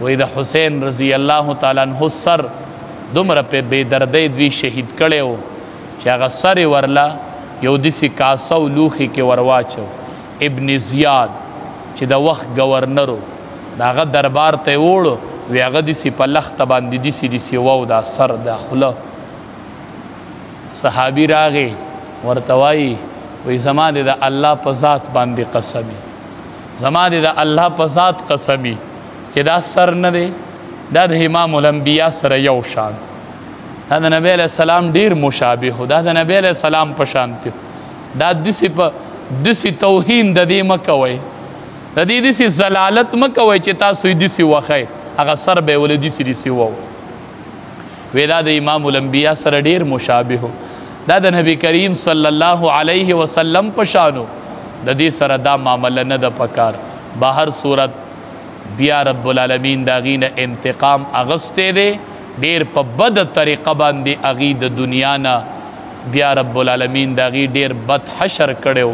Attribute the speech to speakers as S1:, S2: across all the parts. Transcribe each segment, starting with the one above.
S1: وی د حسین رضی الله تعالی عنہ سر دومره په بې دردۍ دوی شهید کړی و چې هغه سر یې ورله یو داسې کاسه و لوښي کې ور واچو. ابن زیاد چې د وخت ګورنر و د هغه دربار ته یې ووړو وی هغه داسې په لخته باندې داسې وو دا سر دا خوله. صحابي راغی ورته وایي وی زما دې د الله په ذات باندې قسمي زما دې د الله په ذات قسمي چې دا سر نه دی دا د امام الانبیا سره یو شان دا د نبی علیہ السلام ډیر مشابه دا د نبی علیہ السلام په شان دی دا دسی توهین د دې مکوئ د دې دسی زلالت مکوئ چې تاسو یې دسی وخی هغه سر به ولې دسی وو وی دا د امام الانبیا سره ډیر مشابه دا د نبی کریم صلی الله علیه وسلم په شانو د دې سره دا معامله نه د پکار. بهر صورت بیا رب العالمین دا غینه انتقام اغسته دی ډیر په بد طریقه باندې اغي د دنیا نه بیا رب العالمین دا غي ډیر بد حشر کړو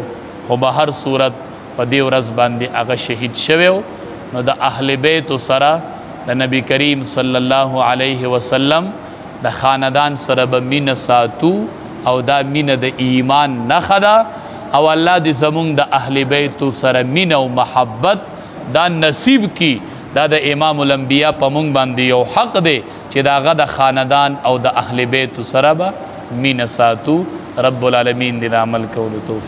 S1: خو بهر صورت په دې ورځ باندې هغه شهید شوی. نو د اهل بیت سره د نبی کریم صلی الله علیه وسلم د خاندان سره به مینه ساتو او دا مینه د ایمان نښه ده او الله دې زمونږ د اهل بیت سره مینه او محبت دا نصیب کی. دا د امام الانبیا په مونږ باندې یو حق دی چې دا هغه د خاندان او د اهل بیت سره به مینه ساتو. رب العالمین دې عمل کولو توفیق